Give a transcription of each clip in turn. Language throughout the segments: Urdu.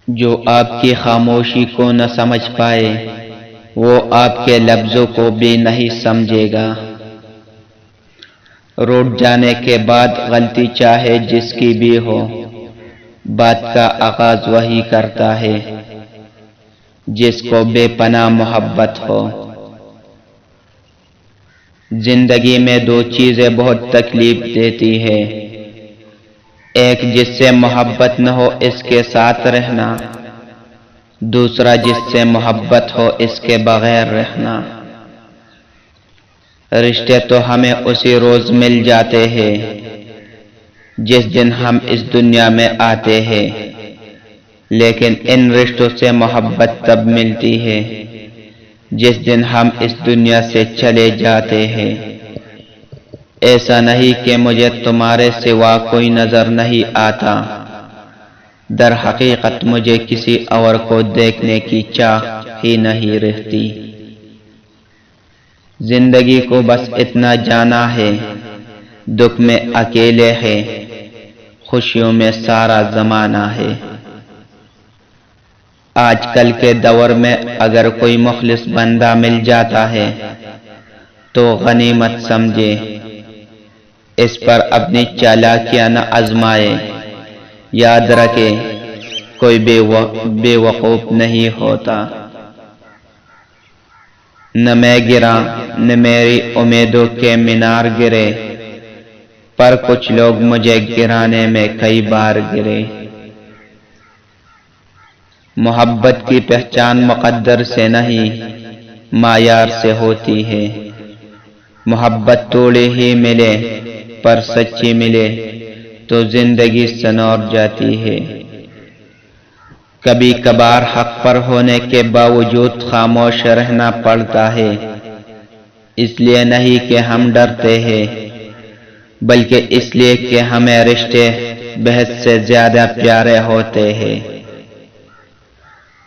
جو آپ کی خاموشی کو نہ سمجھ پائے وہ آپ کے لفظوں کو بھی نہیں سمجھے گا۔ روٹ جانے کے بعد غلطی چاہے جس کی بھی ہو، بات کا آغاز وہی کرتا ہے جس کو بے پناہ محبت ہو۔ زندگی میں دو چیزیں بہت تکلیف دیتی ہے، ایک جس سے محبت نہ ہو اس کے ساتھ رہنا، دوسرا جس سے محبت ہو اس کے بغیر رہنا۔ رشتے تو ہمیں اسی روز مل جاتے ہیں جس دن ہم اس دنیا میں آتے ہیں، لیکن ان رشتوں سے محبت تب ملتی ہے جس دن ہم اس دنیا سے چلے جاتے ہیں۔ ایسا نہیں کہ مجھے تمہارے سوا کوئی نظر نہیں آتا، در حقیقت مجھے کسی اور کو دیکھنے کی چاہ ہی نہیں رہتی۔ زندگی کو بس اتنا جانا ہے، دکھ میں اکیلے ہے، خوشیوں میں سارا زمانہ ہے۔ آج کل کے دور میں اگر کوئی مخلص بندہ مل جاتا ہے تو غنیمت سمجھے، اس پر اپنی چالاکیاں نہ آزمائے۔ یاد رکھے کوئی بے وقوف نہیں ہوتا۔ نہ میں گرا نہ میری امیدوں کے مینار گرے، پر کچھ لوگ مجھے گرانے میں کئی بار گرے۔ محبت کی پہچان مقدر سے نہیں معیار سے ہوتی ہے۔ محبت تھوڑی ہی ملے پر سچی ملے تو زندگی سنور جاتی ہے۔ کبھی کبھار حق پر ہونے کے باوجود خاموش رہنا پڑتا ہے، اس لیے نہیں کہ ہم ڈرتے ہیں بلکہ اس لیے کہ ہمیں رشتے بہت سے زیادہ پیارے ہوتے ہیں۔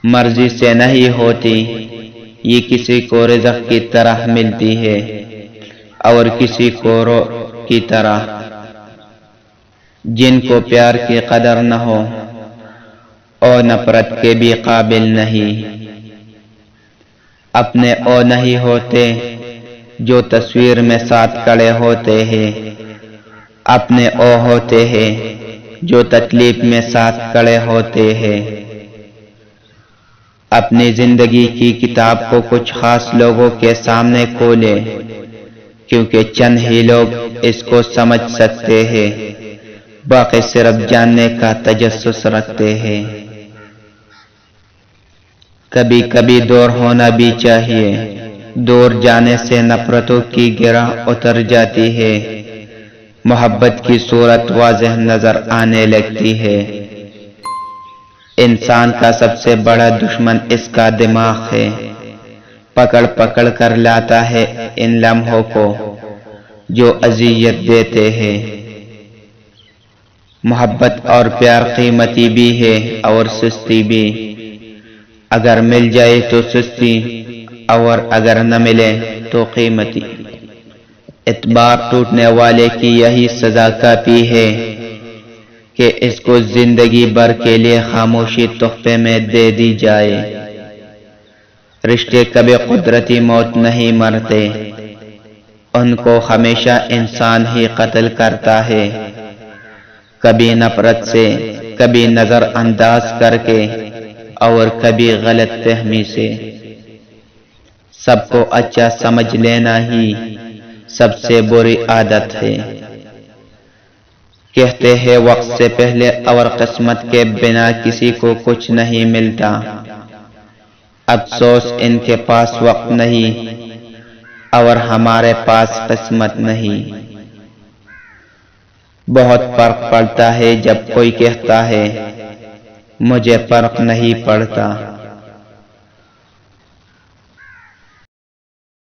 مرضی سے نہیں ہوتی، یہ کسی کو رزق کی طرح ملتی ہے اور کسی کو روح کی طرح۔ جن کو پیار کی قدر نہ ہو اور نفرت کے بھی قابل نہیں، اپنے او نہیں ہوتے جو تصویر میں ساتھ کھڑے ہوتے ہیں، اپنے او ہوتے ہیں جو تکلیف میں ساتھ کھڑے ہوتے ہیں۔ اپنی زندگی کی کتاب کو کچھ خاص لوگوں کے سامنے کھولے، کیونکہ چند ہی لوگ اس کو سمجھ سکتے ہیں، باقی صرف جاننے کا تجسس رکھتے ہیں۔ کبھی کبھی دور ہونا بھی چاہیے، دور جانے سے نفرتوں کی گرہ اتر جاتی ہے، محبت کی صورت واضح نظر آنے لگتی ہے۔ انسان کا سب سے بڑا دشمن اس کا دماغ ہے، پکڑ پکڑ کر لاتا ہے ان لمحوں کو جو اذیت دیتے ہیں۔ محبت اور پیار قیمتی بھی ہے اور سستی بھی، اگر مل جائے تو سستی اور اگر نہ ملے تو قیمتی۔ اعتبار ٹوٹنے والے کی یہی سزا کافی ہے کہ اس کو زندگی بھر کے لیے خاموشی تحفے میں دے دی جائے۔ رشتے کبھی قدرتی موت نہیں مرتے، ان کو ہمیشہ انسان ہی قتل کرتا ہے، کبھی نفرت سے، کبھی نظر انداز کر کے اور کبھی غلط فہمی سے۔ سب کو اچھا سمجھ لینا ہی سب سے بری عادت ہے۔ کہتے ہیں وقت سے پہلے اور قسمت کے بنا کسی کو کچھ نہیں ملتا، افسوس ان کے پاس وقت نہیں اور ہمارے پاس قسمت نہیں۔ بہت فرق پڑتا ہے جب کوئی کہتا ہے مجھے فرق نہیں پڑتا۔